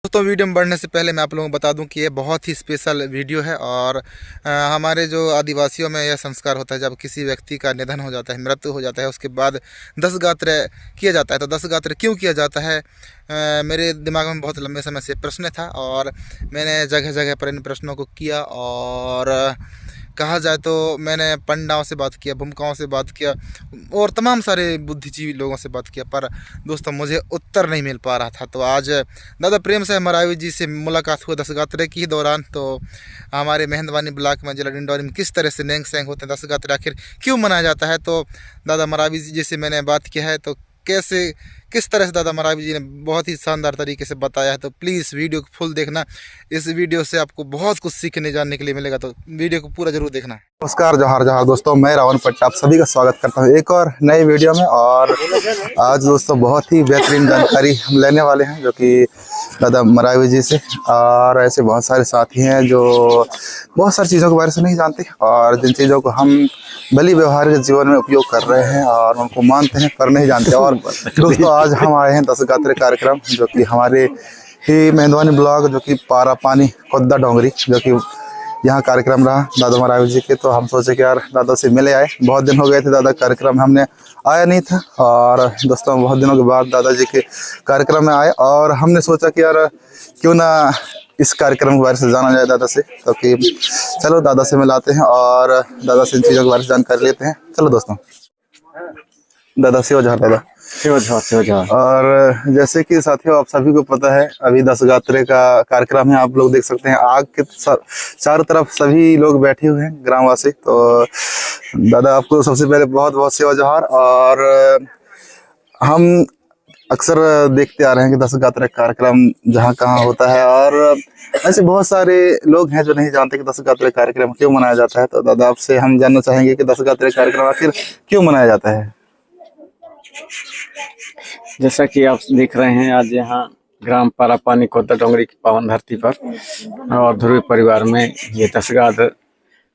दोस्तों वीडियो में बढ़ने से पहले मैं आप लोगों को बता दूं कि ये बहुत ही स्पेशल वीडियो है और हमारे जो आदिवासियों में यह संस्कार होता है, जब किसी व्यक्ति का निधन हो जाता है, मृत्यु हो जाता है, उसके बाद दस गात्र किया जाता है। तो दस गात्र क्यों किया जाता है, मेरे दिमाग में बहुत लंबे समय से प्रश्न था और मैंने जगह जगह पर इन प्रश्नों को किया और कहा जाए तो मैंने पंडाओं से बात किया, भूमिकाओं से बात किया और तमाम सारे बुद्धिजीवी लोगों से बात किया, पर दोस्तों मुझे उत्तर नहीं मिल पा रहा था। तो आज दादा प्रेम से मरावी जी से मुलाकात हुआ दस गात्रे के दौरान। तो हमारे मेहंदवानी ब्लॉक में, जिला डिंडौरी में किस तरह से नेंग सेंग होते हैं, दस गात्रे आखिर क्यों मनाया जाता है, तो दादा मरावी जी से मैंने बात किया है। तो किस तरह से दादा मरावी जी ने बहुत ही शानदार तरीके से बताया है। तो प्लीज़ वीडियो को फुल देखना, इस वीडियो से आपको बहुत कुछ सीखने जानने के लिए मिलेगा, तो वीडियो को पूरा जरूर देखना। नमस्कार, जोहार जोहार दोस्तों, मैं रावण पट्टा आप सभी का स्वागत करता हूं एक और नए वीडियो में। और आज दोस्तों बहुत ही बेहतरीन जानकारी हम लेने वाले हैं, जो कि दादा मरावी जी से। और ऐसे बहुत सारे साथी हैं जो बहुत सारी चीज़ों के बारे से नहीं जानते और जिन चीज़ों को हम भली व्यवहारिक जीवन में उपयोग कर रहे हैं और उनको मानते हैं पर नहीं जानते। और दोस्तों आज हम आए हैं दस गात्रे कार्यक्रम, जो कि हमारे ही मेहंदवानी ब्लॉक, जो कि पारा पानी कोद्दा डोंगरी, जो कि यहाँ कार्यक्रम रहा दादा मरावी जी के। तो हम सोचे कि यार दादा से मिले आए, बहुत दिन हो गए थे दादा कार्यक्रम में हमने आया नहीं था। और दोस्तों बहुत दिनों के बाद दादाजी के कार्यक्रम में आए और हमने सोचा कि यार क्यों ना इस कार्यक्रम के बारे से जाना जाए दादा से। तो कि चलो दादा से मिलाते हैं और दादा से इन चीज़ों के बारे से जानकारी लेते हैं। चलो दोस्तों, दादा से हो जा दादा। और जैसे कि साथियों आप सभी को पता है, अभी दस गात्रे का कार्यक्रम है। आप लोग देख सकते हैं आग के चारों तरफ सभी लोग बैठे हुए हैं, ग्रामवासी। तो दादा आपको सबसे पहले बहुत बहुत सेवा जोहार। और हम अक्सर देखते आ रहे हैं कि दस गात्रे कार्यक्रम जहाँ कहाँ होता है, और ऐसे बहुत सारे लोग हैं जो नहीं जानते कि दस गात्रे कार्यक्रम क्यों मनाया जाता है। तो दादा आपसे हम जानना चाहेंगे कि दस गात्रे कार्यक्रम आखिर क्यों मनाया जाता है। जैसा कि आप देख रहे हैं, आज यहाँ ग्राम पारापानी कोद्दा डोंगरी की पावन धरती पर और ध्रुवी परिवार में ये दसगात्र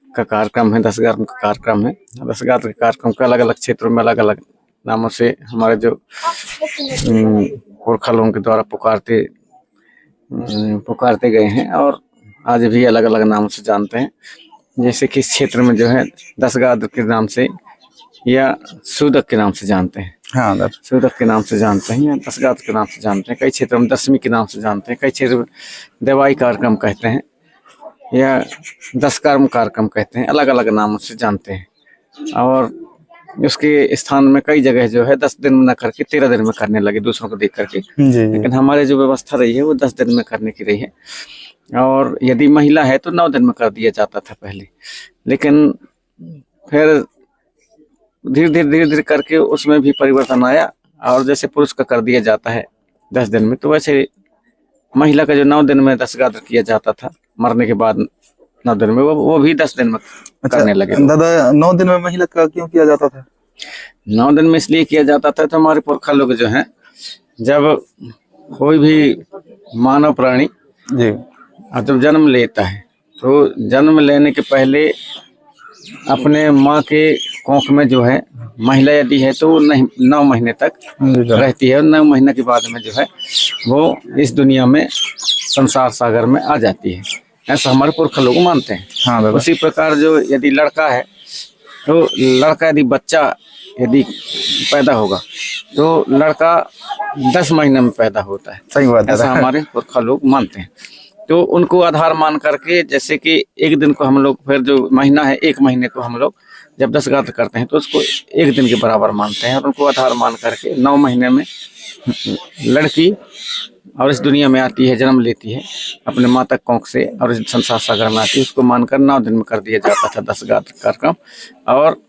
का कार्यक्रम है। दसगात्र का कार्यक्रम है। दसगात्र के कार्यक्रम को अलग अलग क्षेत्रों में अलग अलग नामों से हमारे जो पुरखा लोगों के द्वारा पुकारते गए हैं और आज भी अलग अलग नामों से जानते हैं। जैसे कि इस क्षेत्र में जो है दसगात्र के नाम से या सूदक के नाम से जानते हैं। हाँ, सूदक के नाम से जानते हैं या दसगात्र के नाम से जानते हैं। कई क्षेत्रों में दशमी के नाम से जानते हैं, कई क्षेत्र में देवाई कार्यक्रम कहते हैं या दशकर्म कार्यक्रम कहते हैं, अलग अलग नामों से जानते हैं। और उसके स्थान में कई जगह जो है 10 दिन में न करके 13 दिन में करने लगे दूसरों को देख करके। लेकिन हमारे जो व्यवस्था रही है वो 10 दिन में करने की रही है। और यदि महिला है तो 9 दिन में कर दिया जाता था पहले, लेकिन फिर धीरे धीरे करके उसमें भी परिवर्तन आया और जैसे पुरुष का कर दिया जाता है 10 दिन में, तो वैसे महिला का जो 9 दिन में दसगात्र किया जाता था, मरने के बाद 9 दिन में वो भी 10 दिन में करने लगे। दादा 9 दिन में महिला का क्यों किया जाता था? 9 दिन में इसलिए किया जाता था तो हमारे पुरखा लोग जो हैं, जब कोई भी मानव प्राणी जब जन्म लेता है तो जन्म लेने के पहले अपने माँ के कोख में जो है महिला यदि है तो 9 महीने तक रहती है और 9 महीने के बाद में जो है वो इस दुनिया में संसार सागर में आ जाती है। ऐसा हमारे पुरखा लोग मानते हैं। हाँ, उसी प्रकार जो यदि लड़का है तो लड़का यदि बच्चा यदि पैदा होगा तो लड़का 10 महीने में पैदा होता है। सही बात है। ऐसा हमारे पुरखा लोग मानते हैं। तो उनको आधार मान करके, जैसे कि एक दिन को हम लोग, फिर जो महीना है 1 महीने को हम लोग जब दसगात्र करते हैं तो उसको 1 दिन के बराबर मानते हैं और उनको आधार मान करके 9 महीने में लड़की और इस दुनिया में आती है, जन्म लेती है अपने माता कोख से और इस संसार सागर में आती है, उसको मानकर 9 दिन में कर दिया जाता था दसगात्र कार्यक्रम। और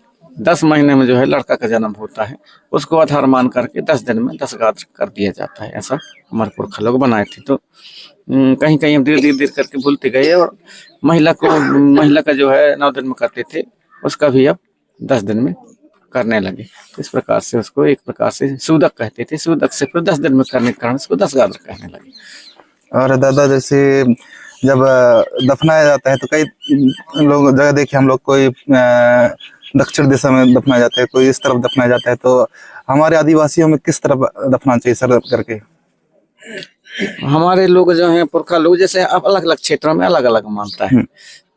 10 महीने में जो है लड़का का जन्म होता है, उसको आधार मान करके 10 दिन में दसगात्र कर दिया जाता है। ऐसा हमारे पुरखा लोग बनाए थे। तो कहीं कहीं हम धीरे धीरे करके भूलते गए और महिला का जो है 9 दिन में करते थे, उसका भी अब 10 दिन में करने लगे। तो इस प्रकार से उसको एक प्रकार से सूदक कहते थे। सूदक से फिर 10 दिन में करने के कारण उसको दसगात्र कहने लगे। और दादा जैसे जब दफनाया जाता है तो कई लोग जगह देखे हम लोग, कोई दक्षिण दिशा में दफनाया जाता है, कोई इस तरफ दफनाया जाता है। तो हमारे आदिवासियों में किस तरफ दफनाना चाहिए सर करके? हमारे लोग जो हैं पुरखा लोग, जैसे अब अलग अलग क्षेत्रों में अलग अलग मानता है,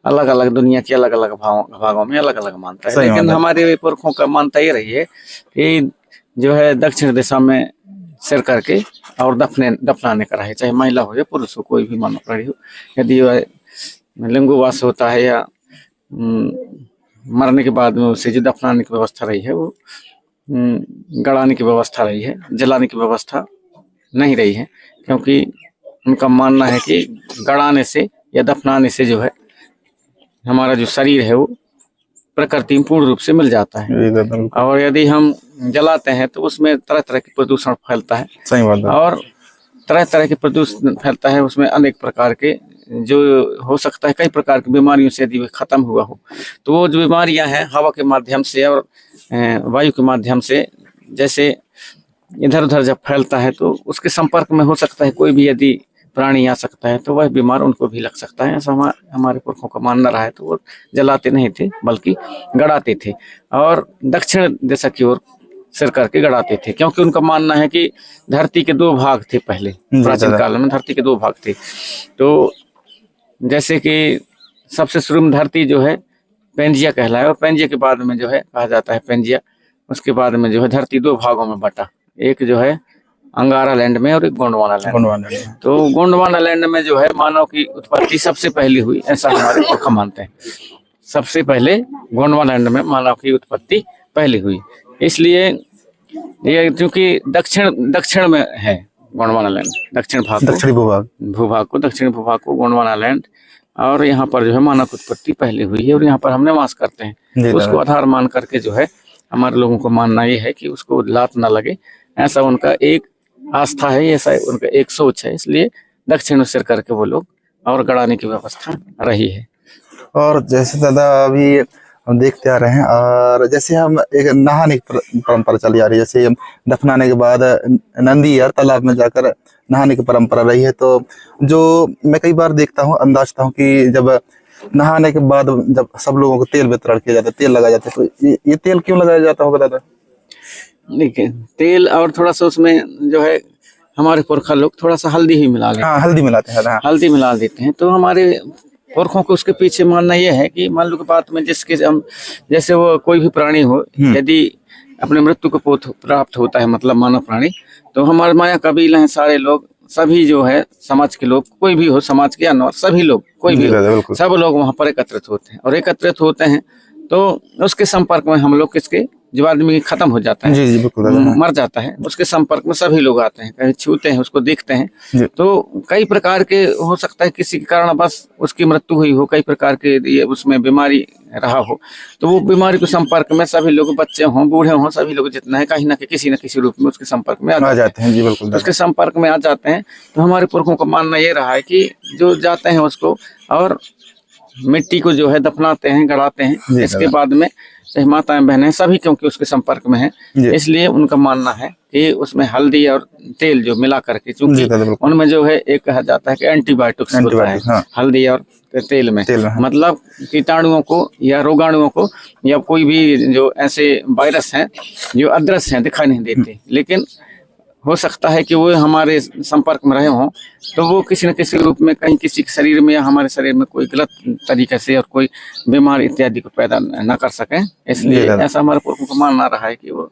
अलग अलग दुनिया के अलग अलग भागों में अलग अलग मानता है, लेकिन हमारे पुरखों का मानता ये रही है कि जो है दक्षिण दिशा में सिर करके और दफनाने का रहे, चाहे महिला हो या पुरुष हो, कोई भी मानव प्राणी हो। यदि लिंगोवास होता है या मरने के बाद में उसे जो दफनाने की व्यवस्था रही है वो गड़ाने की व्यवस्था रही है, जलाने की व्यवस्था नहीं रही है, क्योंकि उनका मानना है कि गड़ाने से या दफनाने से जो है हमारा जो शरीर है वो प्रकृति में पूर्ण रूप से मिल जाता है, और यदि हम जलाते हैं तो उसमें तरह तरह के प्रदूषण फैलता है। सही बात है। और तरह तरह के प्रदूषण फैलता है, उसमें अनेक प्रकार के जो हो सकता है, कई प्रकार की बीमारियों से यदि खत्म हुआ हो तो वो जो बीमारियां हैं हवा के माध्यम से और वायु के माध्यम से जैसे इधर उधर जब फैलता है तो उसके संपर्क में हो सकता है कोई भी यदि प्राणी आ सकता है तो वह बीमार उनको भी लग सकता है, ऐसा हमारे पुरखों का मानना रहा है। तो वो जलाते नहीं थे बल्कि गड़ाते थे और दक्षिण दिशा की ओर सिर करके गड़ाते थे, क्योंकि उनका मानना है कि धरती के 2 भाग थे पहले, प्राचीन काल में धरती के 2 भाग थे। तो जैसे कि सबसे शुरू में धरती जो है पेंजिया कहलाए, और पेंजिया के बाद में जो है कहा जाता है पेंजिया, उसके बाद में जो है धरती 2 भागों में बटा, एक जो है अंगारा लैंड में और एक गोंडवाना लैंड। तो गोंडवाना लैंड में जो है मानव की उत्पत्ति सबसे पहली हुई, ऐसा हमारे पुरखा मानते हैं। सबसे पहले गोंडवाना लैंड में मानव की उत्पत्ति पहली हुई, इसलिए ये क्योंकि दक्षिण में है गोंडवाना लैंड, दक्षिण भूभाग को गोंडवाना लैंड, और यहाँ पर जो है मानव की उत्पत्ति पहले हुई है और यहाँ पर हम निवास करते हैं। उसको आधार मान करके जो है हमारे लोगों को मानना ये है कि उसको लात ना लगे, ऐसा उनका एक आस्था है, ऐसा उनका एक सोच है, इसलिए दक्षिण सिर करके वो लोग और गड़ाने की व्यवस्था रही है। और जैसे दादा अभी हम देखते आ रहे हैं, और जैसे हम एक नहाने की परंपरा चली आ रही है, जैसे दफनाने के बाद नंदी या तालाब में जाकर नहाने की परंपरा रही है। तो जो मैं कई बार देखता हूँ, अंदाजता हूँ कि जब नहाने के बाद जब सब लोगों को तेल वितरण किया जाता है, तेल लगाया जाता है, तो ये तेल क्यों लगाया जाता होगा दादा? देखिए तेल और थोड़ा सा उसमें जो है हमारे पुरखा लोग थोड़ा सा हल्दी ही मिला लेते हैं। हल्दी मिलाते हैं। हल्दी मिला देते हैं। तो हमारे पुरखों को उसके पीछे मानना यह है कि मान लो की बात में जिसके हम जैसे वो कोई भी प्राणी हो, यदि अपने मृत्यु को प्राप्त होता है, मतलब मानव प्राणी, तो हमारे माया कबीला है, सारे लोग सभी जो है समाज के लोग, कोई भी हो समाज के अनवर, सभी लोग कोई भी हो, सब लोग वहाँ पर एकत्रित होते हैं, और एकत्रित होते हैं तो उसके संपर्क में हम लोग किसके जो आदमी खत्म हो जाता है, जी, मर जाता है, उसके संपर्क में सभी लोग आते हैं, कहीं छूते हैं, उसको देखते हैं। तो कई प्रकार के हो सकता है किसी के कारण बस उसकी मृत्यु हुई हो, कई प्रकार के ये उसमें बीमारी रहा हो, तो वो बीमारी के संपर्क में सभी लोग, बच्चे हों बूढ़े हों, सभी लोग जितना है कहीं ना किसी न किसी रूप में उसके संपर्क में आ जाते हैं। जी बिल्कुल, उसके संपर्क में आ जाते हैं। तो हमारे पुरखों का मानना ये रहा है कि जो जाते हैं उसको और मिट्टी को जो है दफनाते हैं, गड़ाते हैं, इसके बाद में चाहे माताएं बहनें सभी क्योंकि उसके संपर्क में हैं, इसलिए उनका मानना है कि उसमें हल्दी और तेल जो मिला करके, चूंकि उनमें जो है एक कहा जाता है कि एंटीबायोटिक्स होता है, हाँ। हल्दी और तेल में मतलब कीटाणुओं को या रोगाणुओं को या कोई भी जो ऐसे वायरस हैं जो अदृश्य हैं, दिखाई नहीं देते, लेकिन हो सकता है कि वो हमारे संपर्क में रहे हों, तो वो किसी न किसी रूप में कहीं किसी के शरीर में या हमारे शरीर में कोई गलत तरीके से और कोई बीमारी इत्यादि को पैदा न कर सकें। इसलिए ऐसा हमारे पुरखों को मानना रहा है कि वो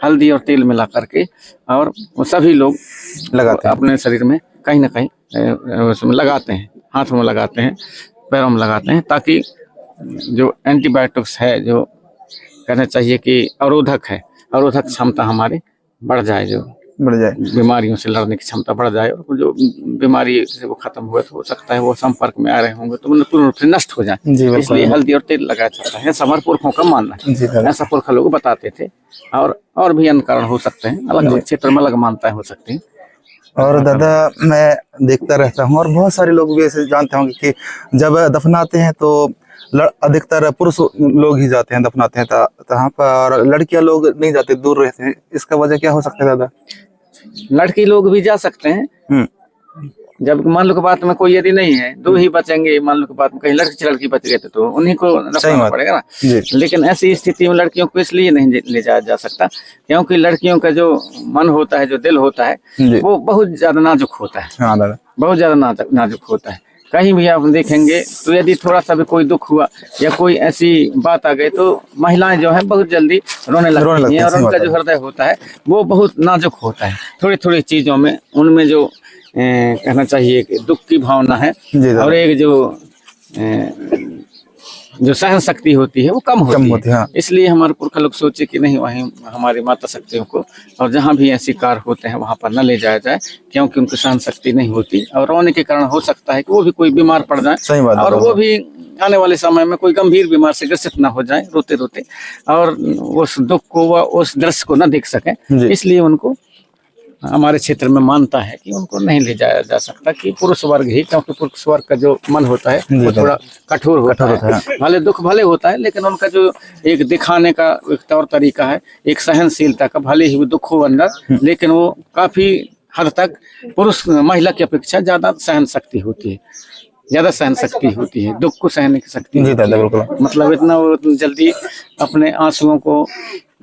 हल्दी और तेल मिला करके और वो सभी लोग लगाते हैं अपने शरीर में, कहीं ना कहीं उसमें लगाते हैं, हाथों में लगाते हैं, पैरों में लगाते हैं, ताकि जो एंटीबायोटिक्स है, जो कहना चाहिए कि अवरोधक है, अवरोधक क्षमता हमारी बढ़ जाए, बीमारियों से लड़ने की क्षमता बढ़ जाए, और जो बीमारी से वो खत्म हुए तो हो सकता है वो संपर्क में आ रहे होंगे तो वो पूर्ण रूप से नष्ट हो जाए। इसलिए हल्दी और तेल लगाया जाता है, ऐसा हमारे पुरखों का मानना है, ऐसा पुरखा लोग बताते थे। और भी अन्य कारण हो सकते हैं, अलग अलग क्षेत्र में अलग मान्यताएं हो सकती हैं। और दादा मैं देखता रहता हूँ, और बहुत सारे लोग भी ऐसे जानते होंगे कि जब दफनाते हैं तो अधिकतर पुरुष लोग ही जाते हैं, दफनाते हैं तहाँ पर, और लड़कियां लोग नहीं जाते, दूर रहते हैं। इसका वजह क्या हो सकता है दादा? लड़की लोग भी जा सकते हैं, जब मान लो कि बात में कोई यदि नहीं है, दो ही बचेंगे, मान लो कि बात में कहीं लड़की बच गए थे तो उन्हीं को रखना पड़ेगा ना। लेकिन ऐसी स्थिति में लड़कियों को इसलिए नहीं ले जाया जा सकता क्योंकि लड़कियों का जो मन होता है, जो दिल होता है, वो बहुत ज्यादा नाजुक होता है। हाँ दादा, बहुत ज्यादा नाजुक होता है। कहीं भी आप देखेंगे तो यदि थोड़ा सा भी कोई दुख हुआ या कोई ऐसी बात आ गई तो महिलाएं जो है बहुत जल्दी रोने लगती हैं और उनका जो हृदय होता है वो बहुत नाजुक होता है। थोड़ी थोड़ी चीजों में उनमें जो कहना चाहिए कि दुख की भावना है और एक जो सहन शक्ति होती है वो कम होती है। इसलिए हमारे पुरखा लोग सोचे कि नहीं, वहीं हमारी माता शक्तियों को और जहाँ भी ऐसे कार्य होते हैं वहाँ पर न ले जाया जाए क्योंकि उनकी सहन शक्ति नहीं होती और रोने के कारण हो सकता है कि वो भी कोई बीमार पड़ जाए और वो भी आने वाले समय में कोई गंभीर बीमार से ग्रसित ना हो जाए रोते रोते और उस दुख को व उस दृश्य को न देख सके। इसलिए उनको हमारे क्षेत्र में मानता है कि उनको नहीं ले जाया जा सकता कि पुरुष वर्ग ही, क्योंकि पुरुष वर्ग का जो मन होता है वो थोड़ा कठोर होता है। भले दुख भले होता है लेकिन उनका जो एक दिखाने का एक तौर तरीका है, एक सहनशीलता का, भले ही वो दुख हो अंदर लेकिन वो काफी हद तक पुरुष महिला की अपेक्षा ज्यादा सहन शक्ति होती है, ज्यादा सहन शक्ति होती है, दुख को सहने की शक्ति। मतलब इतना वो जल्दी अपने आंसुओं को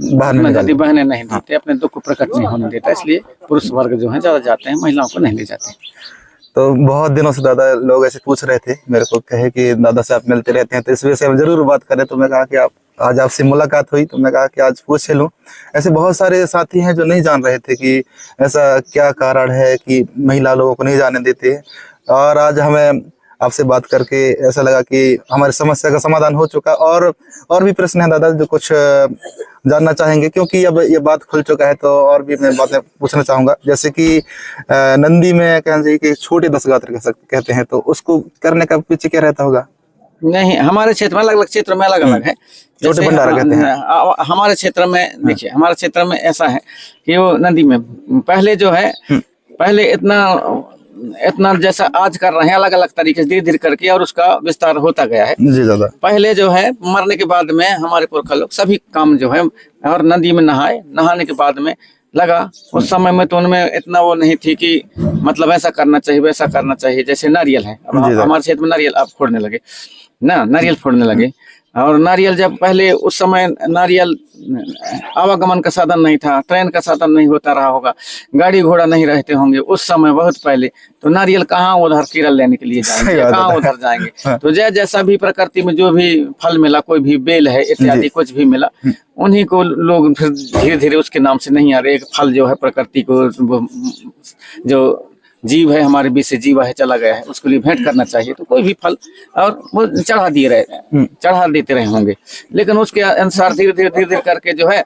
जल्दी बहने नहीं देते, अपने दुख को प्रकट नहीं होने देता। इसलिए पुरुष वर्ग जो है ज्यादा जाते हैं, महिलाओं को नहीं ले जाते। तो बहुत दिनों से दादा लोग ऐसे पूछ रहे थे मेरे को, कहे कि दादा से आप मिलते रहते हैं तो इस वजह से हम जरूर बात करें। तो मैं कहा कि आप आज आपसे मुलाकात हुई तो मैं कहा कि आज पूछ लूं। ऐसे बहुत सारे साथी हैं जो नहीं जान रहे थे कि ऐसा क्या कारण है कि महिला लोगों को नहीं जाने देते, और आज हमें आपसे बात करके ऐसा लगा कि हमारी समस्या का समाधान हो चुका। और भी प्रश्न है दादा जो कुछ जानना चाहेंगे, क्योंकि अब ये बात खुल चुका है तो और भी मैं बातें पूछना चाहूंगा। जैसे कि नंदी में कहना चाहिए कि छोटे दशगात्र कहते हैं, तो उसको करने का पीछे क्या रहता होगा? नहीं, हमारे क्षेत्र में अलग अलग क्षेत्र में अलग अलग है। छोटे भंडारा कहते हैं हमारे क्षेत्र में। देखिए हमारे क्षेत्र में ऐसा है कि वो नदी में पहले जो है, पहले इतना जैसा आज कर रहे हैं अलग अलग तरीके से धीरे धीरे करके और उसका विस्तार होता गया है जी दादा। पहले जो है मरने के बाद में हमारे पुरखा लोग सभी काम जो है और नदी में नहाने के बाद में लगा। उस समय में तो उनमें इतना वो नहीं थी कि मतलब ऐसा करना चाहिए वैसा करना चाहिए। जैसे नारियल है, अब हमारे क्षेत्र में नारियल आप फोड़ने लगे ना, नारियल फोड़ने लगे। और नारियल जब पहले उस समय नारियल आवागमन का साधन नहीं था, ट्रेन का साधन नहीं होता रहा होगा, गाड़ी घोड़ा नहीं रहते होंगे उस समय बहुत पहले, तो नारियल कहाँ उधर कीरल लेने के लिए जाएंगे, कहाँ उधर जाएंगे। तो जैसा भी प्रकृति में जो भी फल मिला, कोई भी बेल है इत्यादि कुछ भी मिला, उन्हीं को लोग फिर धीरे धीरे उसके नाम से नहीं आ रहे। एक फल जो है प्रकृति को जो जीव है हमारे बीच से जीवा है चला गया है, उसके लिए भेंट करना चाहिए। तो कोई भी फल और वो चढ़ा देते रहे होंगे। लेकिन उसके अनुसार धीरे धीरे करके जो है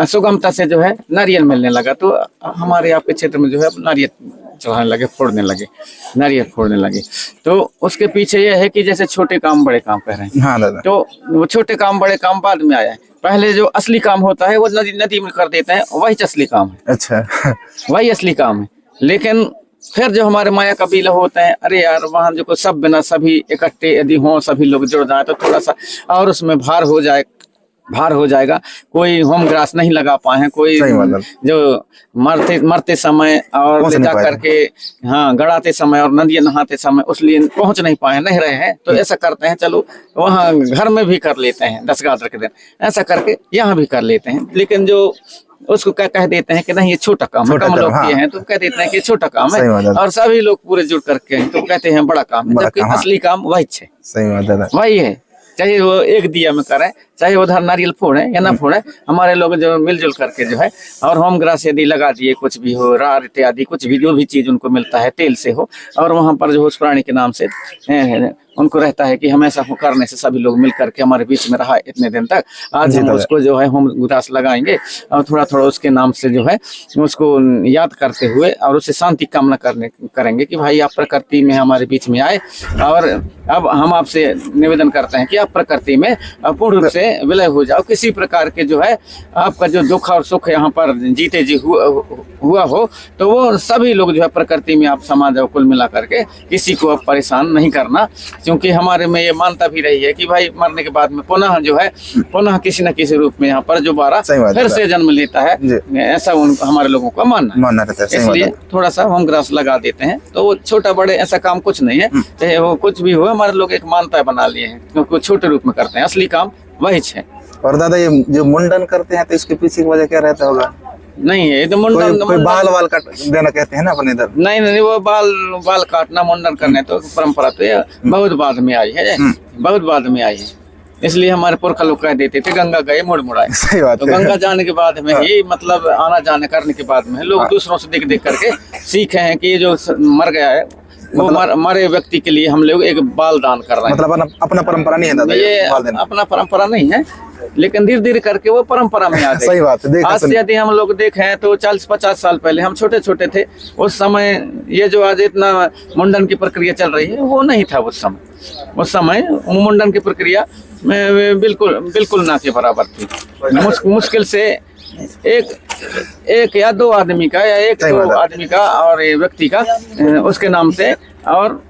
सुगमता से जो है नारियल मिलने लगा। तो हमारे आपके क्षेत्र में जो है नारियल चढ़ाने लगे, नारियल फोड़ने लगे। तो उसके पीछे ये है कि जैसे छोटे काम बड़े काम कह रहे हैं। हाँ दादा। तो वो छोटे काम बड़े काम बाद में आया है। पहले जो असली काम होता है वो नदी में कर देते हैं, वही असली काम है। अच्छा वही असली काम है। लेकिन फिर जो हमारे माया कबीला होते हैं, अरे यार वहाँ जो सब बिना सभी इकट्ठे यदि हों, सभी लोग जुड़ जाए तो थोड़ा सा और उसमें भार हो जाएगा। कोई होम ग्रास नहीं लगा पाए हैं, कोई जो मरते समय और ले जा करके गड़ाते समय और नदियाँ नहाते समय उस लिए पहुंच नहीं पाए, नहीं रहे हैं। तो ऐसा करते हैं, चलो वहाँ घर में भी कर लेते हैं दशगात्र के दिन, ऐसा करके यहाँ भी कर लेते हैं। लेकिन जो उसको क्या कह देते हैं कि नहीं ये छोटा काम है, कम लोग किए हैं तो कह देते हैं कि छोटा काम है, और सभी लोग पूरे जुड़ करके हैं तो कहते हैं बड़ा काम है, जबकि असली काम वही है। सही बात है, वही है। चाहे वो एक दिया में करें, चाहे उधर नारियल फोड़े या ना फोड़े, हमारे लोग जो मिलजुल करके जो है और होम ग्रास यदि लगा दिए, कुछ भी हो रार इत्यादि कुछ भी जो भी चीज उनको मिलता है तेल से हो, और वहाँ पर जो उस प्राणी के नाम से उनको रहता है कि हमेशा करने से सभी लोग मिल करके हमारे बीच में रहा इतने दिन तक, आज हम उसको जो है होम ग्रास लगाएंगे और थोड़ा थोड़ा उसके नाम से जो है उसको याद करते हुए और उससे शांति कामना करेंगे कि भाई आप प्रकृति में हमारे बीच में आए, और अब हम आपसे निवेदन करते हैं कि आप प्रकृति में पूर्ण रूप से विलय हो जाओ। किसी प्रकार के जो है आपका जो दुख और सुख यहाँ पर जीते जी हुआ हो तो वो सभी लोग जो है प्रकृति में आप समा जाओ, कुल मिला करके किसी को आप परेशान नहीं करना। क्योंकि हमारे में ये मानता भी रही है कि भाई मरने के बाद में पुनः जो है पुनः किसी न किसी रूप में यहाँ पर दोबारा सही बात फिर है। से जन्म लेता है, ऐसा हमारे लोगों का मानना रहता है। है। सही बात इसलिए है। थोड़ा सा होम ग्रास लगा देते हैं, तो वो छोटा बड़े ऐसा काम कुछ नहीं है, चाहे वो कुछ भी हो, हमारे लोग एक मानता बना लिए हैं क्योंकि वो छोटे रूप में करते हैं, असली काम वही है। और दादा ये जो मुंडन करते हैं तो इसके पीछे की वजह क्या रहता होगा? नहीं है तो कोई मुंडन बाल काट देना कहते हैं ना अपने इधर। नहीं, वो बाल काटना मुंडन करने तो परंपरा तो ये बहुत बाद में आई है, बहुत बाद में आई है। इसलिए हमारे पुरखा लोग कह देते थे गंगा गए मुड़ मुड़ाए। सही बात तो है। गंगा जाने के बाद में ही मतलब आना जाने करने के बाद में लोग दूसरों से देख देख करके सीखे हैं कि ये जो मर गया है वो मरे व्यक्ति के लिए हम लोग एक बाल दान कर रहे हैं। मतलब अपना परंपरा नहीं है दादा ये बाल देना। अपना परंपरा नहीं है, लेकिन धीरे धीरे करके वो परंपरा में आ गई। सही बात है। आज से यदि हम लोग देखें तो 40-50 साल पहले हम छोटे छोटे थे, उस समय ये जो आज इतना मुंडन की प्रक्रिया चल रही है वो नहीं था उस समय मुंडन की प्रक्रिया में बिल्कुल ना के बराबर थी। मुश्किल से एक या दो आदमी का या एक दो आदमी का और व्यक्ति का उसके नाम से और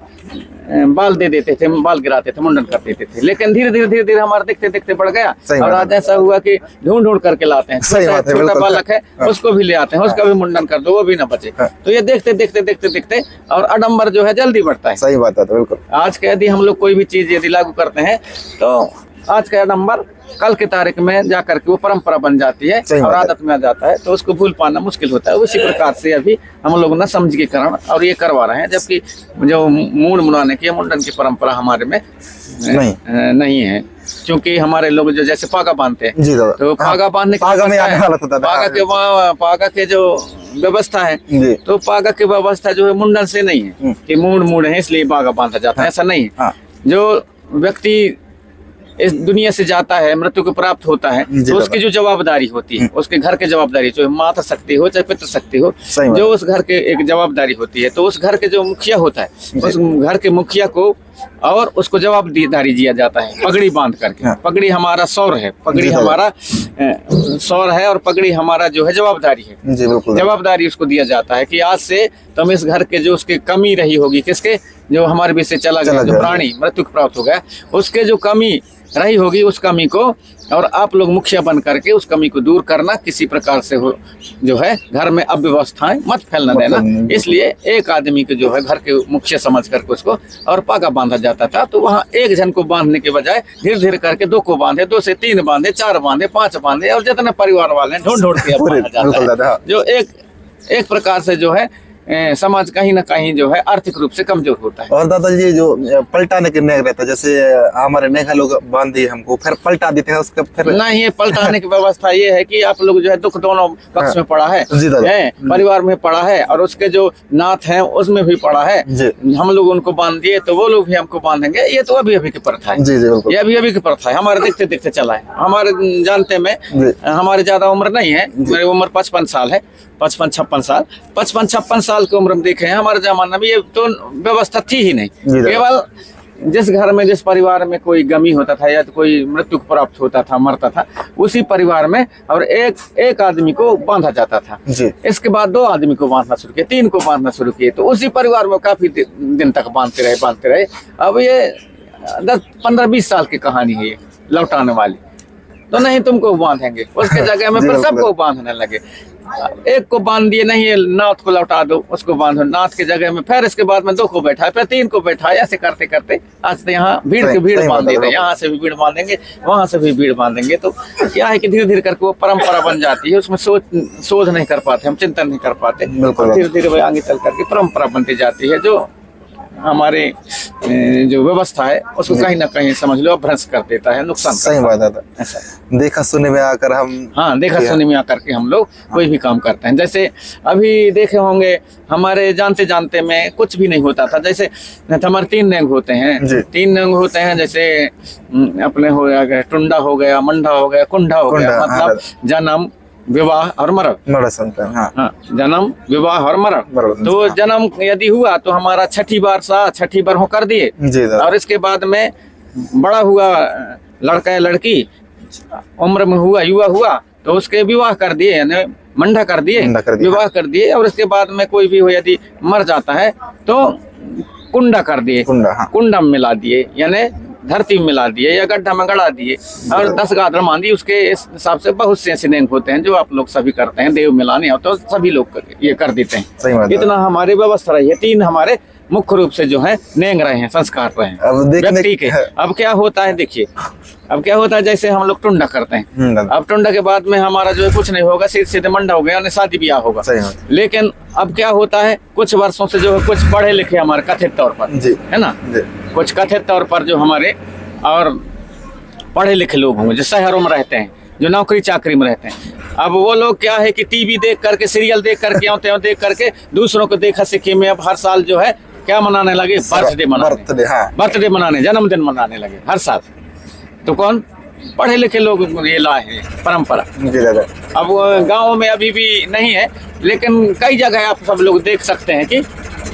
बाल दे देते थे, बाल गिराते थे, मुंडन कर देते थे। लेकिन धीरे धीरे हमारे देखते देखते बढ़ गया और आज ऐसा हुआ कि ढूंढ कर के लाते हैं। छोटा बालक है उसको भी ले आते हैं, उसका भी मुंडन कर दो, वो भी ना बचे। तो ये देखते देखते और आडम्बर जो है जल्दी बढ़ता है। सही बात है, बिल्कुल। आज के यदि हम लोग कोई भी चीज यदि लागू करते हैं तो आज का आडम्बर कल की तारीख में जाकर के वो परंपरा बन जाती है और आदत में आ जाता है, तो उसको भूल पाना मुश्किल होता है। उसी प्रकार से अभी हम लोग ना समझ के कारण और ये करवा रहे हैं, जबकि जो मूड मुड़ाने की मुंडन की परंपरा हमारे में नहीं है। क्योंकि हमारे लोग जो जैसे पागा बांधते हैं जी तो पागा बांधने पागा के जो व्यवस्था है तो पागा की व्यवस्था जो है मुंडन से नहीं है कि मूड है इसलिए पागा बांधा जाता है, ऐसा नहीं है। जो व्यक्ति इस दुनिया से जाता है, मृत्यु को प्राप्त होता है, तो उसकी जो जवाबदारी होती है, उसके घर की जवाबदारी, चाहे माता शक्ति हो चाहे पितृ शक्ति हो, जो उस घर के एक जवाबदारी होती है, तो उस घर के जो मुखिया होता है उस घर के मुखिया को और उसको जवाबदारी दिया जाता है पगड़ी बांध करके। पगड़ी हमारा सौर है, पगड़ी हमारा सौर है और पगड़ी हमारा जो है जवाबदारी है। जवाबदारी उसको दिया जाता है कि आज से तुम इस घर के जो उसके कमी रही होगी, किसके जो हमारे बीच से चला गया, जो प्राणी मृत्यु को प्राप्त हो गया, उसके जो कमी रही होगी उस कमी को और आप लोग मुखिया बन करके उस कमी को दूर करना, किसी प्रकार से हो जो है घर में अव्यवस्थाएं मत फैलना देना। इसलिए एक आदमी को जो है घर के मुखिया समझ करके उसको और पागा बांधा जाता था। तो वहाँ एक जन को बांधने के बजाय धीरे धीरे करके 2 को बांधे, 2 से 3 बांधे, 4 बांधे, 5 बांधे और जितने परिवार वाले ढूंढ के बांधा जाता है, जो एक प्रकार से जो है समाज कहीं ना कहीं जो है आर्थिक रूप से कमजोर होता है। और दादाजी जो पलटाने के नेग रहता है, जैसे हमारे नेगा लोग बांध दिए हमको फिर पलटा देते हैं उसका फिर नहीं, ये पलटाने की व्यवस्था ये है कि आप लोग जो है दुख दोनों पक्ष में पड़ा है, परिवार में पड़ा है और उसके जो नाथ हैं उसमें भी पड़ा है। हम लोग उनको बांध दिए तो वो लोग भी हमको बांधेंगे, ये तो अभी की प्रथा है। ये अभी की प्रथा है, हमारे देखते देखते चला है। हमारे जानते में हमारे ज्यादा उम्र नहीं है, मेरी उम्र 55 साल है, 55-56 साल, 55-56 साल की उम्र में देखे हैं। हमारे जमाना में ये तो व्यवस्था थी ही नहीं। केवल जिस घर में जिस परिवार में कोई गमी होता था या तो कोई मृत्यु प्राप्त होता था, मरता था, उसी परिवार में और एक आदमी को बांधा जाता था। इसके बाद 2 आदमी को बांधना शुरू किया, 3 को बांधना शुरू किए, तो उसी परिवार में काफी दिन तक बांधते रहे। अब ये 10-15-20 साल की कहानी है ये लौटाने वाली। तो नहीं तुमको बांधेंगे, उसके जगह में पर सबको बांधने लगे। एक को बांध दिए, नहीं नाथ को लौटा दो, उसको बांधो, नाथ की जगह में फिर इसके बाद में 2 को बैठा, फिर 3 को बैठा, ऐसे करते करते आज तो यहाँ भीड़ बांध देते हैं। यहाँ से भी भीड़ बांधेंगे, वहां से भी भीड़ बांधेंगे। तो क्या है कि धीरे धीरे करके वो परंपरा बन जाती है, उसमें सोच नहीं कर पाते, हम चिंतन नहीं कर पाते। धीरे धीरे वो आगे चल करके परंपरा बनती जाती है, जो हमारे जो व्यवस्था है उसको कहीं ना कहीं समझ लो भ्रष्ट कर देता है, नुकसान। सही बात है। ऐसा देखा सुने में आकर हम देखा सुने में आकर के हम लोग कोई भी काम करते हैं। जैसे अभी देखे होंगे हमारे जानते जानते में कुछ भी नहीं होता था। जैसे हमारे 3 नंग होते हैं, 3 नंग होते हैं, जैसे अपने हो गया टुंडा हो गया, मंडा हो गया, कुंडा हो गया, मतलब जन्म, विवाह और मरण। जन्म, विवाह और मरण। तो जन्म यदि हुआ तो हमारा 6ठी बार हो कर दिए, और इसके बाद में बड़ा हुआ लड़का या लड़की, उम्र में हुआ, युवा हुआ, तो उसके विवाह कर दिए, यानी मंडा कर दिए, विवाह कर दिए। और इसके बाद में कोई भी हो यदि मर जाता है तो कुंडा कर दिए, कुंडा, हाँ। कुंडा में मिला दिए, यानी धरती में मिला दिए या गड्ढा में गड़ा दिए और 10 गात्र मान दी। उसके इस हिसाब से बहुत से ऐसे नेंग होते हैं जो आप लोग सभी करते हैं, देव मिलाने हो तो सभी लोग ये कर देते सही बात हैं। है। इतना हमारी व्यवस्था रही है। 3 हमारे मुख्य रूप से जो है नेंग रहे हैं, संस्कार रहे हैं अब देखने व्यक्ति के। अब क्या होता है, देखिए अब क्या होता है, जैसे हम लोग टुंडा करते हैं, दादा। अब टुंडा के बाद में हमारा जो है कुछ नहीं होगा, सीधे मंडा हो गया, यानी शादी ब्याह होगा। सही बात। लेकिन अब क्या होता है, कुछ वर्षों से जो है कुछ पढ़े लिखे हमारे कथित तौर पर, जी। है ना, जी। कुछ कथित तौर पर जो हमारे और पढ़े लिखे लोग होंगे जो शहरों में रहते हैं, जो नौकरी चाकरी में रहते हैं, अब वो लोग क्या है कि टीवी देख करके, सीरियल देख करके, होते देख करके दूसरों को देखा सीखे में अब हर साल जो है क्या मनाने लगे, बर्थडे मनाने, हाँ। बर्थडे मनाने, जन्मदिन मनाने लगे हर साल। तो कौन पढ़े लिखे लोग ये लाए हैं परंपरा। जी दादा। अब गाँव में अभी भी नहीं है, लेकिन कई जगह आप सब लोग देख सकते हैं कि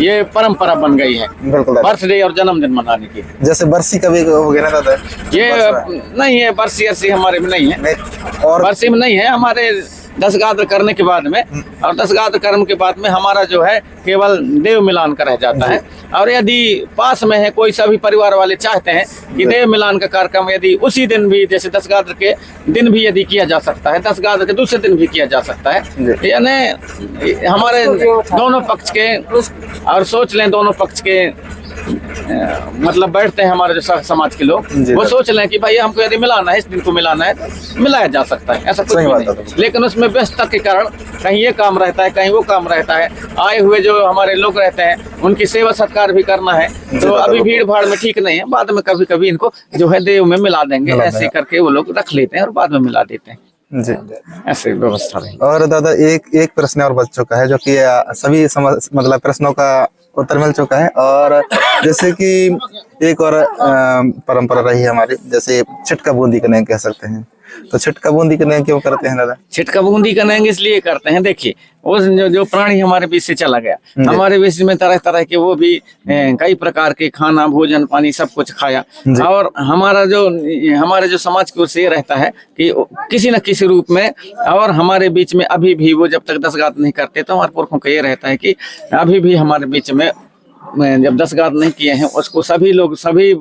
ये परंपरा बन गई है बिल्कुल दादा। बर्थडे और जन्मदिन मनाने की। जैसे बरसी कभी हो गया ना दादा? ये बरसी नहीं है, बरसी अरसी हमारे में नहीं है, नहीं, और बरसी में नहीं है हमारे। 10 गात्र करने के बाद में और 10 गात्र कर्म के बाद में हमारा जो है केवल देव मिलान का रह जाता है। और यदि पास में है कोई, सभी परिवार वाले चाहते हैं कि देव मिलान का कार्यक्रम यदि उसी दिन भी, जैसे 10 गात्र के दिन भी यदि किया जा सकता है, 10 गात्र के दूसरे दिन भी किया जा सकता है, यानी हमारे दोनों पक्ष के, और सोच लें दोनों पक्ष के मतलब बैठते हैं हमारे जो समाज के लोग, वो सोच लें कि भाई हमको यदि मिलाना है, इस दिन को मिलाना है, तो मिलाया जा सकता है, ऐसा कुछ नहीं। लेकिन उसमें व्यस्तता के कारण कहीं ये काम रहता है, कहीं वो काम रहता है, आए हुए जो हमारे लोग रहते हैं उनकी सेवा सत्कार भी करना है, तो अभी भीड़ भाड़ में ठीक नहीं है। बाद में कभी कभी इनको जो है देव में मिला देंगे, ऐसे करके वो लोग रख लेते हैं और बाद में मिला देते हैं। जी, ऐसे व्यवस्था रही। और दादा एक प्रश्न और बच चुका है, जो कि सभी मतलब प्रश्नों का उत्तर मिल चुका है। और जैसे कि एक और परंपरा रही है हमारी, जैसे छिटका बूंदी का नेंग कह सकते हैं, तो छिटका बूंदी का नेंग क्यों करते हैं दादा? छिटका बूंदी का नेंग इसलिए करते हैं, देखिए वो जो प्राणी हमारे बीच से चला गया, हमारे बीच में तरह तरह के वो भी कई प्रकार के खाना, भोजन, पानी सब कुछ खाया, और हमारे जो समाज की ओर से ये रहता है कि किसी न किसी रूप में, और हमारे बीच में अभी भी वो जब तक 10 गात्र नहीं करते तो हमारे पुरखों का ये रहता है कि अभी भी हमारे बीच में जब 10 गात्र नहीं किए हैं उसको सभी लोग सभी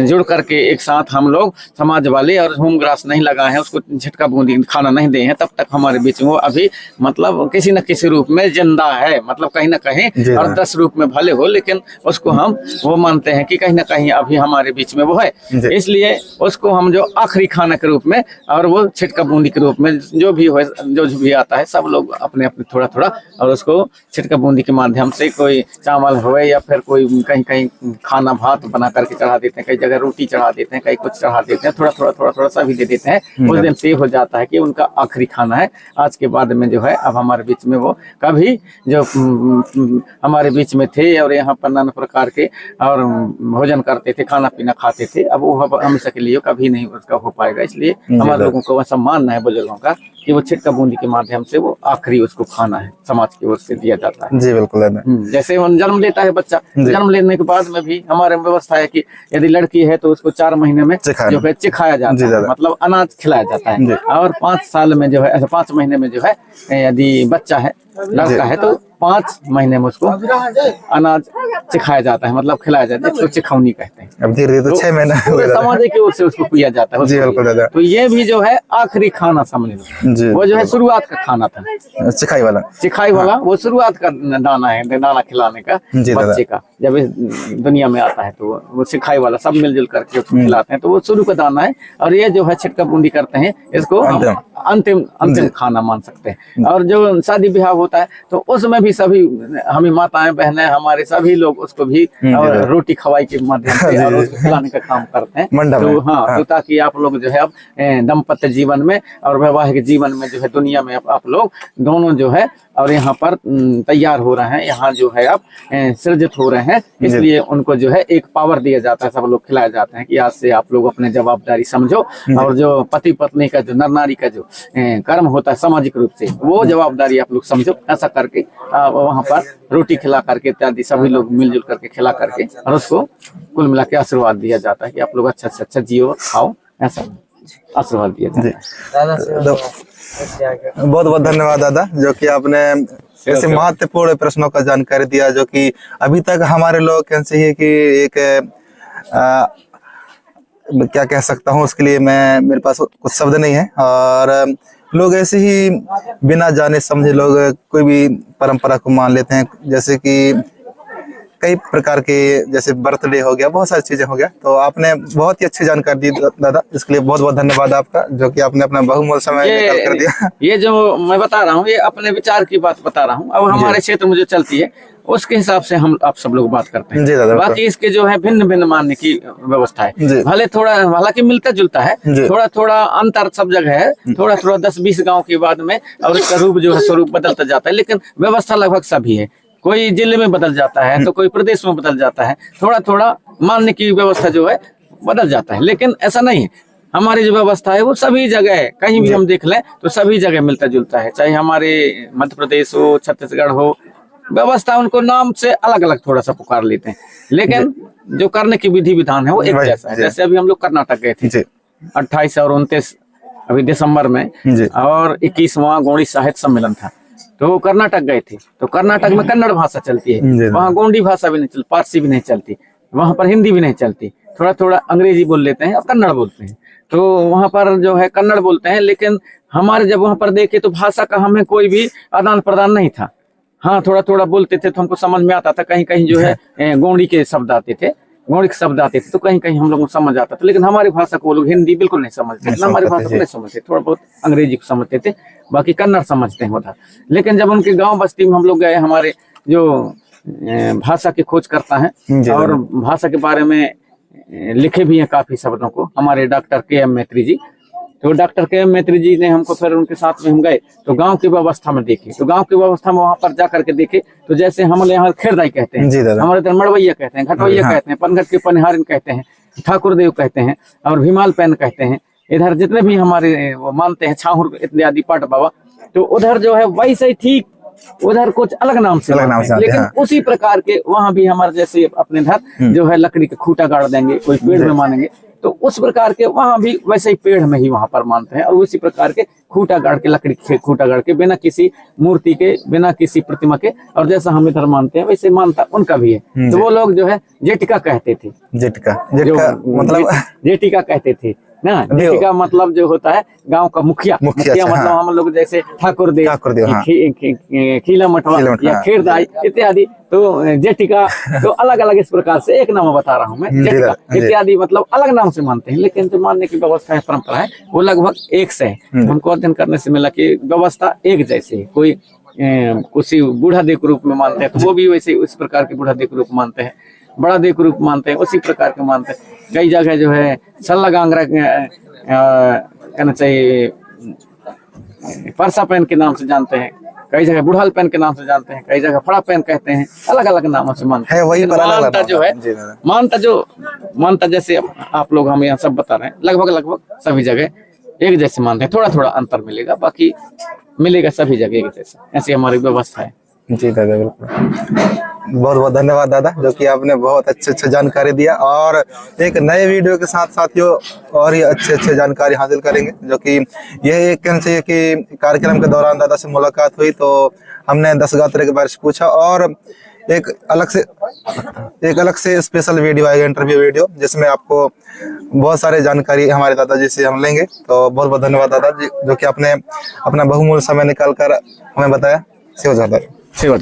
जुड़ करके एक साथ हम लोग समाज वाले और होम ग्रास नहीं लगाए हैं, उसको झटका बूंदी खाना नहीं दे हैं, तब तक हमारे बीच में वो अभी मतलब किसी न किसी रूप में जिंदा है, मतलब कहीं ना कहीं, और 10 रूप में भले हो, लेकिन उसको हम वो मानते हैं कि कहीं ना कहीं अभी हमारे बीच में वो है। इसलिए उसको हम जो आखिरी खाना के रूप में और वो छिटका बूंदी के रूप में जो भी आता है, सब लोग अपने अपने थोड़ा थोड़ा, और उसको छिटका बूंदी के माध्यम से कोई चावल हो या फिर कोई कहीं कहीं खाना भात बना करके चढ़ा देते हैं, कई जगह रोटी चढ़ा देते हैं, कहीं कुछ चढ़ा देते हैं, थोड़ा थोड़ा सा भी दे देते हैं। उस दिन से हो जाता है कि उनका आखिरी खाना है। आज के बाद में जो है अब हमारे बीच में वो कभी जो हमारे बीच में थे और यहाँ पर नाना प्रकार के और भोजन करते थे, खाना पीना खाते थे, अब वो हमेशा के लिए कभी नहीं उसका हो पाएगा। इसलिए हमारे लोगों को वैसा मानना है बुजुर्गों का कि वो छिटका बूंदी के माध्यम से वो आखिरी उसको खाना है, समाज की ओर से दिया जाता है। जी बिल्कुल। जैसे वो जन्म लेता है बच्चा, जन्म लेने के बाद में भी हमारे व्यवस्था है कि यदि लड़की है तो उसको 4 महीने में जो है चिखाया जाता है, मतलब अनाज खिलाया जाता है, और 5 साल में जो है, 5 महीने में जो है यदि बच्चा है, लड़का है, तो 5 महीने में उसको अनाज चिखाया जाता है, मतलब खिलाया जाता है, उसको चिखौनी कहते हैं। अब धीरे तो 6 महीना समाज की ओर से उसको पिया जाता है। जी बिल्कुल दादा। तो ये भी जो है आखिरी खाना समझ लो, वो जो है शुरुआत का खाना था, चिखाई वाला वो शुरुआत का दाना है, दाना खिलाने का बच्चे का। जब इस दुनिया में आता है तो वो सिखाई वाला सब मिलजुल करके उसको खिलाते हैं, तो वो शुरू का दाना है। और ये जो है छिटका बूंदी करते हैं, इसको अंतिम खाना मान सकते हैं। और जो शादी ब्याह होता है तो उसमें भी सभी हमें माताएं बहनें हमारे सभी लोग उसको भी और रोटी खवाई के माध्यम से और उसको खिलाने का काम करते हैं। तो हाँ, तो ताकि आप लोग जो है अब दाम्पत्य जीवन में और वैवाहिक जीवन में जो है दुनिया में आप लोग दोनों जो है और यहाँ पर तैयार हो रहे हैं, यहाँ जो है अब सृजित हो रहे हैं, इसलिए उनको जो है एक पावर दिया जाता है, सब लोग खिलाए जाते हैं कि आज से आप लोग अपने जवाबदारी समझो, और जो पति पत्नी का जो नर नारी का जो कर्म होता है सामाजिक रूप से, वो जवाबदारी आप लोग समझो। ऐसा करके वहाँ पर रोटी खिला करके इत्यादि सभी लोग मिलजुल करके खिला करके और उसको कुल मिला के आशीर्वाद दिया जाता है कि आप लोग अच्छा से अच्छा जियो, खाओ, ऐसा आशीर्वाद दिया जाता है। बहुत बहुत धन्यवाद दादा, जो कि आपने ऐसे महत्वपूर्ण प्रश्नों का जानकारी दिया, जो कि अभी तक हमारे लोग कैसे है कि एक क्या कह सकता हूँ उसके लिए मेरे पास कुछ शब्द नहीं है। और लोग ऐसे ही बिना जाने समझे लोग कोई भी परंपरा को मान लेते हैं, जैसे कि कई प्रकार के, जैसे बर्थडे हो गया, बहुत सारी चीजें हो गया। तो आपने बहुत ही अच्छी जानकारी दी दादा, इसके लिए बहुत बहुत धन्यवाद आपका, जो कि आपने अपना बहुमूल्य समय निकाल कर दिया। ये जो मैं बता रहा हूँ, ये अपने विचार की बात बता रहा हूँ। अब हमारे क्षेत्र में जो चलती है उसके हिसाब से हम आप सब लोग बात करते हैं। जी दादा, बाकी इसके जो है भिन्न भिन्न मानने की व्यवस्था है। भले थोड़ा, हालांकि मिलता जुलता है, थोड़ा थोड़ा अंतर सब जगह है, थोड़ा थोड़ा 10-20 गाँव के बाद में, और इसका रूप जो है स्वरूप बदलता जाता है, लेकिन व्यवस्था लगभग सभी है। कोई जिले में बदल जाता है तो कोई प्रदेश में बदल जाता है, थोड़ा थोड़ा मानने की व्यवस्था जो है बदल जाता है, लेकिन ऐसा नहीं है। हमारी जो व्यवस्था है वो सभी जगह है, कहीं भी हम देख लें तो सभी जगह मिलता जुलता है, चाहे हमारे मध्य प्रदेश हो, छत्तीसगढ़ हो। व्यवस्था उनको नाम से अलग अलग थोड़ा सा पुकार लेते हैं, लेकिन जो करने की विधि विधान है वो एक जैसा है। जैसे अभी हम लोग कर्नाटक गए थे 28 और 29 अभी दिसंबर में, और 21वां गोंडी साहित्य सम्मेलन था, तो कर्नाटक गए थे। तो कर्नाटक में कन्नड़ भाषा चलती है, वहाँ गोंडी भाषा भी नहीं चलती, पारसी भी नहीं चलती, वहाँ पर हिंदी भी नहीं चलती, थोड़ा थोड़ा अंग्रेजी बोल लेते हैं और कन्नड़ बोलते हैं। तो वहाँ पर जो है कन्नड़ बोलते हैं, लेकिन हमारे जब वहाँ पर देखे तो भाषा का हमें कोई भी आदान प्रदान नहीं था। हाँ, थोड़ा थोड़ा बोलते थे तो हमको समझ में आता था, कहीं कहीं जो है गोंडी के शब्द आते थे, गोंडी के शब्द आते थे, तो कहीं कहीं हम लोगों को समझ आता था, लेकिन हमारी भाषा को वो लोग हिंदी बिल्कुल नहीं समझते, हमारी भाषा को नहीं समझते, थोड़ा बहुत अंग्रेजी को समझते थे, बाकी कन्नड़ समझते हैं उधर। लेकिन जब उनके गांव बस्ती में हम लोग गए, हमारे जो भाषा की खोज करता है और भाषा के बारे में लिखे भी हैं काफी शब्दों को, हमारे डॉक्टर के एम मैत्री जी, तो डॉक्टर के एम मैत्री जी ने हमको, फिर उनके साथ में हम गए तो गांव की व्यवस्था में देखे, तो गांव की व्यवस्था में वहां पर जा करके देखे तो जैसे हम यहाँ खेरदाई कहते हैं, हमारे इधर मड़वैया कहते हैं, घटवैया कहते हैं, पनघट के पनिहारिन कहते हैं, ठाकुर देव कहते हैं, और भीमाल पैन कहते हैं। इधर जितने भी हमारे वो मानते हैं, छाहुर इत्यादि पाट बाबा, तो उधर जो है वैसे ही ठीक उधर कुछ अलग नाम से लेकिन उसी प्रकार के वहां भी हमारे जैसे अपने इधर जो है लकड़ी का खूटा गाड़ देंगे, कोई पेड़ में मानेंगे, तो उस प्रकार के वहां भी वैसे ही पेड़ में ही वहां पर मानते हैं, और उसी प्रकार के खूटा गाड़ के, लकड़ी के खूटा गाड़ के, बिना किसी मूर्ति के, बिना किसी प्रतिमा के, और जैसा हम इधर मानते हैं वैसे मानता उनका भी है। तो वो लोग जो है जेटिका कहते थे, जेटिका मतलब जेटिका कहते थे ना, जेटिका मतलब जो होता है गांव का मुखिया मतलब हम लोग जैसे ठाकुर देव, खीला मठवा या खेरदाई इत्यादि, तो जेटिका तो अलग अलग इस प्रकार से, एक नाम बता रहा हूँ मैं, जेटिका इत्यादि मतलब अलग नाम से मानते हैं, लेकिन जो मानने की व्यवस्था है, परंपरा है, वो लगभग एक से है। हमको अध्ययन करने से मिला कि व्यवस्था एक जैसी है। कोई किसी बूढ़ा देव के रूप में मानते हैं तो वो भी वैसे उस प्रकार के बूढ़ा देव के रूप मानते हैं, बड़ा देव के रूप मानते हैं, उसी प्रकार के मानते हैं। कई जगह जो है सल्ला गांगरा कहना चाहिए, परसा पैन के नाम से जानते हैं, कई जगह बुढ़ाल पैन के नाम से जानते हैं, कई जगह फड़ा पैन कहते हैं, अलग अलग नामों से मानते हैं। वही मानता जो है, मानता जैसे आप लोग हम यहाँ सब बता रहे हैं, लगभग सभी जगह एक जैसे मानते हैं, थोड़ा थोड़ा अंतर मिलेगा, बाकी मिलेगा सभी जगह एक जैसा, ऐसी हमारी व्यवस्था है। जी दादा, बिल्कुल, बहुत बहुत धन्यवाद दादा, जो कि आपने बहुत अच्छे जानकारी दिया, और एक नए वीडियो के साथ साथियों और ही अच्छे जानकारी हासिल करेंगे, जो कि यह एक कहना चाहिए कि कार्यक्रम के दौरान दादा से मुलाकात हुई तो हमने दशगात्र के बारे में पूछा, और एक अलग से स्पेशल वीडियो आएगा, इंटरव्यू वीडियो, जिसमें आपको बहुत सारे जानकारी हमारे दादाजी से हम लेंगे। तो बहुत बहुत धन्यवाद दादाजी, जो कि आपने अपना बहुमूल्य समय निकाल कर हमें बताया। सेवा